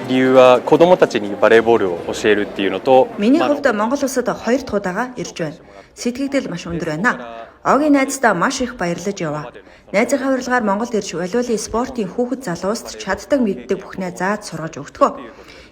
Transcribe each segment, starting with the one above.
理由は子供たちにバレーボールを教えるっていうのと Миний хувьд Монгол улсад 2 дахь удаага ирж байна. Сэтгэгдэл маш өндөр байна. Огийн найздаа маш их баярлаж яваа. Найзын хавирлагаар Монголд ирж волейболын спортын хүүхэд залууст чаддаг мэддэг бүхнээ зааж сургаж өгдөгөө.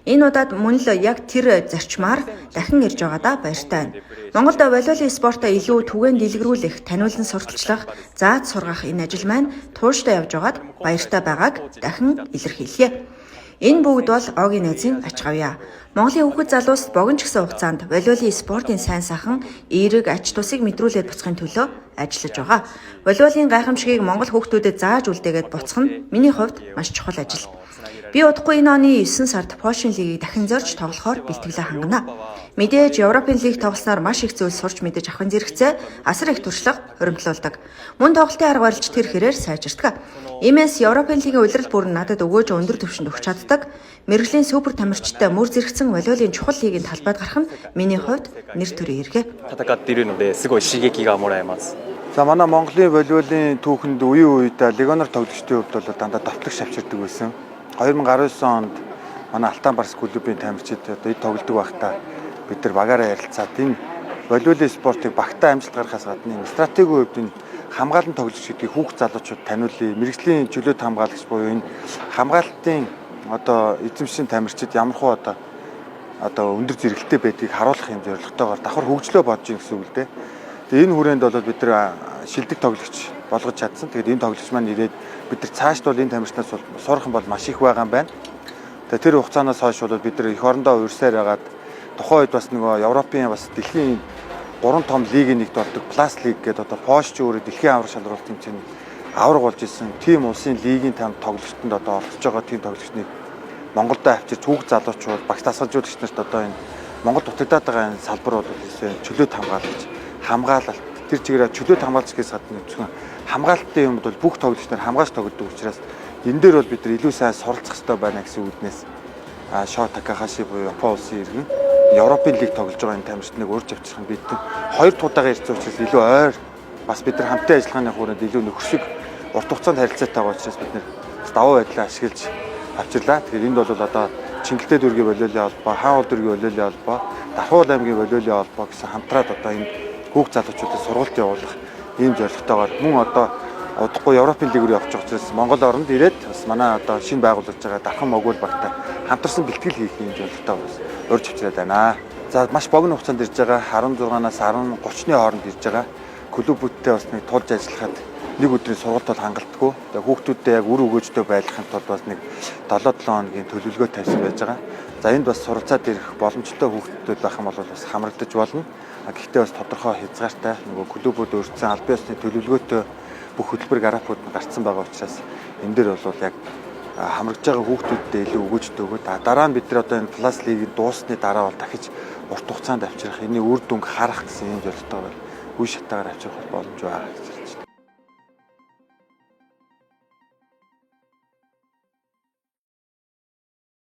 Энэ удаад мөн л яг тэр зарчмаар дахин ирж байгаадаа баяртай байна. Монголд волейболын спортоо илүү түгээн дэлгэрүүлэх, таниулан сурталчлах, зааж сургах энэ ажил маань тууштай явж байгаад баяртай байгааг дахин илэрхийлье. Энэ бүгд бол Огийн найзын ач гавьяа. Монголын хүүхэд залууст богино ч гэсэн хугацаанд волейболын спортын сайн сайхан эерэг ач тусыг мэдрүүлээд буцахын төлөө ажиллаж байгаа. Волейболын гайхамшигыг Монгол хүүхдүүдэд зааж үлдээгээд буцах нь миний хувьд маш чухал ажил. Би удахгүй энэ оны 9 сард Польшийн лигийг дахин зорж тоглохоор бэлтгэлээ хангана. Мэдээж Европын лиг тоглосноор маш их зүйл сурч мэдэж авахын зэрэгцээ асар их туршлага хуримтлуулдаг. Мөн тоглолтын арга барилч тэр хэрээр сайжирдаг. Иймээс Европын лигийн улирал бүр надад өгөөж өндөр түвшинд өгч чаддаг. Мэргэжлийн супер тамирчтай мөр зэрэгцэн волейболын чухал лигийн талбайд гарах нь миний хувьд нэр төрийн эргэ. 戦っているのですごい刺激がもらえます。 За манай Монголын волейболын түүхэнд үеийн үед легионер тоглогчдын хувьд бол дандаа давтлагч авчирдаг байсан. 2019 онд манай Алтан Барс клубын тамирчид одоо эд тоглодог байхдаа бид нар багаараа ярилцаад энэ волейболын спортыг багтаа амжилт гаргахаас гадна энэ стратегийн хувьд энэ хамгаалан тоглогч гэдгийг хүүхд залуучууд таниулъя. Мэргэжлийн чөлөөт хамгаалагч буюу энэ хамгаалтын одоо эзэмшин тамирчид ямархуу одоо өндөр зэрэгэлтэй байдгийг харуулах юм зорилготойгоор давхар хөгжлөө бодож ийн гэсэн үг л дээ. Тэгээ энэ хүрээнд бол бид нар шилдэг тоглогч болгож чадсан. Тэгээд энэ тоглогч маань ирээд бид нар цаашд бол энэ тамирчнаас сурах юм бол маш их байгаа юм байна. Тэгээд тэр хугацаанаас хойш бол бид нар эх орондоо урьсаар байгаад тухайн үед бас нөгөө Европын бас дэлхийн 3 том лигийн нэгт ордог Plus League гэдэг одоо Польшч өөрөө дэлхийн авраг шалралт тэмцээний авраг болж исэн тим улсын лигийн там тоглогчтод одоо оролцож байгаа тим тоглогчныг Монголд авчирч хүүхд залуучууд багш тасгалжуулагч нарт одоо энэ Монгол дутагдаад байгаа энэ салбар бол чөлөөт хамгаалалт тэр чигээр чөлөөт хамгаалж гэсэн гадна зөвхөн хамгаалтын юмд бол бүх тоглогч нар хамгаалж тоглодог учраас энэ дээр бол бид нар илүү сайн суралцах хэрэгтэй байна гэсэн үднээс Шо Такахаши буюу Япон улсын иргэн Европын лиг тоглож байгаа энэ тамирчныг урьж авчрах нь бид 2 дахь удаага ирсэн учраас илүү ойр бас бид нар хамтын ажиллагааны хүрээнд илүү нөхөршиг урт хугацаанд харилцаатай байгаа учраас бид нар даваа байдлаа ашиглаж авчирлаа. Тэгэхээр энд бол одоо Чингэлтэй дүүргийн волейболын холбоо, Хаанул дүүргийн волейболын холбоо, Дархуул аймгийн волейболын холбоо гэсэн хамтраад одоо энэ хүүхд залуучуудад сургалт явуулах ийм зорилготойгоор мөн одоо удахгүй Европын лиг рүү явж байгаа учраас Монгол оронд ирээд бас манай одоо шинэ байгуулж байгаа Дархан Могул багтай хамтарсан бэлтгэл хийх ийм зорилготой урьж авчираад байна. За маш богино хугацаанд ирж байгаа 16-наас 10-30-ны хооронд ирж байгаа клубүүдтэй бас нэг тулж ажиллахад нэг өдрийн сургалт бол хангалтгүй. Тэгээ хүүхдүүдтэй яг үр өгөөжтэй байлгахын тулд бас нэг 7-7 хоногийн төлөвлөгөө тавьсан байж байгаа. За энд бас суралцаад ирэх боломжтой хүүхдүүд байх юм бол бас хамрагдаж болно. Гэхдээ бас тодорхой хязгаартай нөгөө клубүүд өөрчлөсөн аль биесны төлөвлөгөөтэй бүх хөтөлбөр графикууд нь гарцсан байгаа учраас энэ дээр бол яг хамрагдж байгаа хүүхдүүдтэй илүү өгөөжтэй өгөөд дараа нь бид нар одоо энэ Plus League-ийн дуусны дараа бол дахиж урт хугацаанд авчрах, энэний үр дүнг харах гэсэн юм зорилготой үе шатаагаар авчрах боломж байгаа.